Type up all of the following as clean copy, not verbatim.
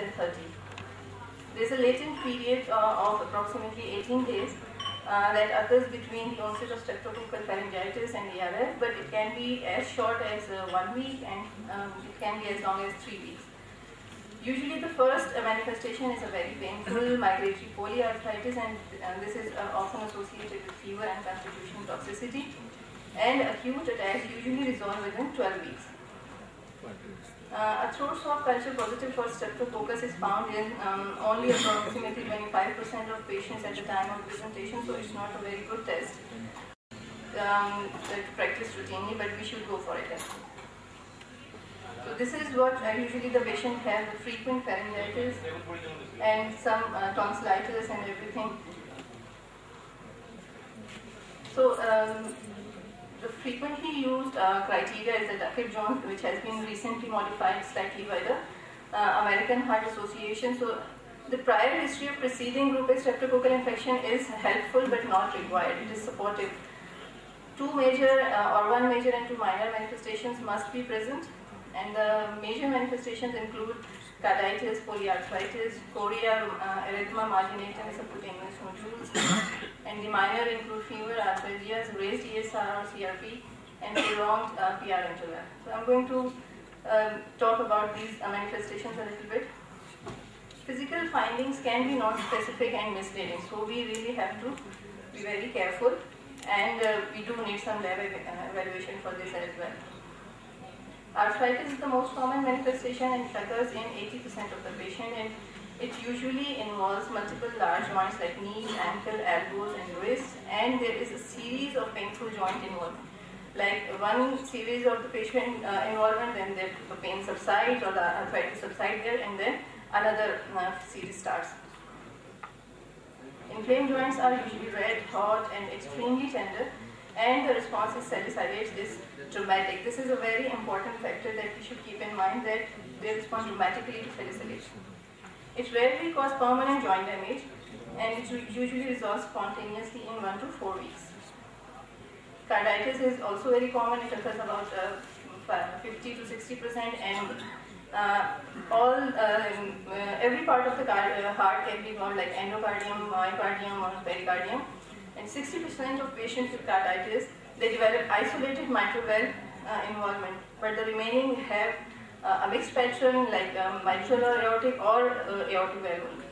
than 30. There is a latent period of approximately 18 days that occurs between the onset of streptococcal pharyngitis and ARF, but it can be as short as 1 week, and it can be as long as 3 weeks. Usually the first manifestation is a very painful migratory polyarthritis, and this is often associated with fever and constitutional toxicity, and acute attacks usually resolve within 12 weeks. A throat swab culture positive for streptococcus is found in only approximately 25% of patients at the time of presentation, so it's not a very good test to practice routinely, but we should go for it. So this is what usually the patient has: the frequent pharyngitis and some tonsillitis and everything. So the frequently used criteria is the Duckett-Jones, which has been recently modified slightly by the American Heart Association. So the prior history of preceding group A streptococcal infection is helpful but not required. It is supportive. One major and 2 minor manifestations must be present, and the major manifestations include carditis, polyarthritis, chorea, erythema marginatum, subcutaneous nodules, and the minor include fever, arthralgias, raised ESR or CRP, and prolonged PR interval. So I'm going to talk about these manifestations a little bit. Physical findings can be non-specific and misleading, so we really have to be very careful, and we do need some lab evaluation for this as well. Arthritis is the most common manifestation and it occurs in 80% of the patient, and it usually involves multiple large joints like knees, ankle, elbows and wrists, and there is a series of painful joint involvement. Like one series of the patient involvement, then the pain subsides or the arthritis subsides there, and then another series starts. Inflamed joints are usually red, hot and extremely tender, and the response is salicylates is dramatic. This is a very important factor that we should keep in mind, that they respond dramatically to salicylates. It rarely causes permanent joint damage, and it usually resolves spontaneously in 1 to 4 weeks. Carditis is also very common. It occurs about 50 to 60%, and every part of the heart can be involved, like endocardium, myocardium or pericardium. And 60% of patients with carditis, they develop isolated mitral valve involvement, but the remaining have a mixed pattern like mitral or aortic or aortic valve only.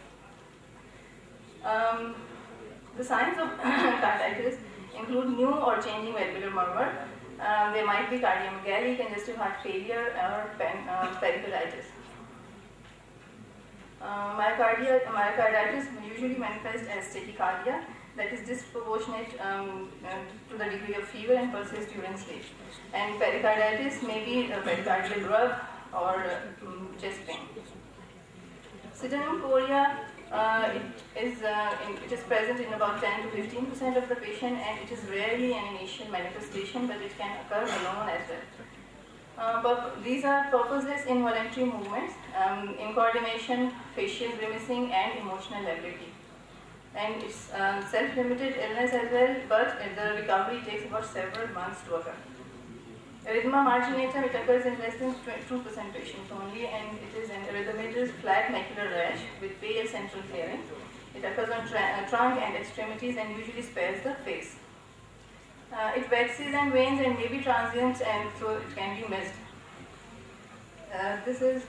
The signs of carditis include new or changing valvular murmur. There might be cardiomegaly, congestive heart failure, or pericarditis. Myocarditis usually manifests as tachycardia, that is disproportionate to the degree of fever and persists during sleep. And pericarditis may be a pericardial rub or chest pain. Sydenham chorea, it is present in about 10 to 15% of the patient, and it is rarely an initial manifestation, but it can occur alone as well. These are purposeless involuntary movements, incoordination, facial grimacing, and emotional lability. And it's self-limited illness as well, but the recovery takes about several months to occur. Erythema marginatum, it occurs in less than 2% patients only, and it is an erythematous flat macular rash with pale central clearing. It occurs on trunk and extremities and usually spares the face. It waxes and wanes and may be transient, and so it can be missed. This is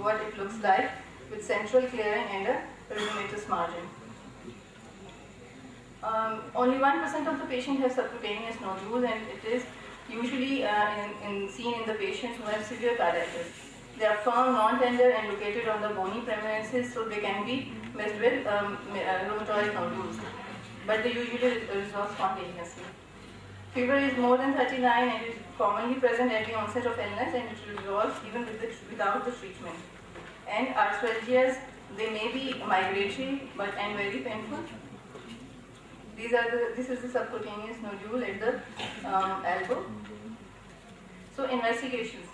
what it looks like with central clearing and a erythematous margin. Only 1% of the patient have subcutaneous nodules, and it is usually seen in the patients who have severe carditis. They are firm, non-tender, and located on the bony premises, so they can be mixed with rheumatoid nodules, but they usually resolve spontaneously. Fever is more than 39 and is commonly present at the onset of illness, and it resolves even without the treatment. And arthralgias, they may be migratory and very painful. This is the subcutaneous nodule at the elbow. So investigations.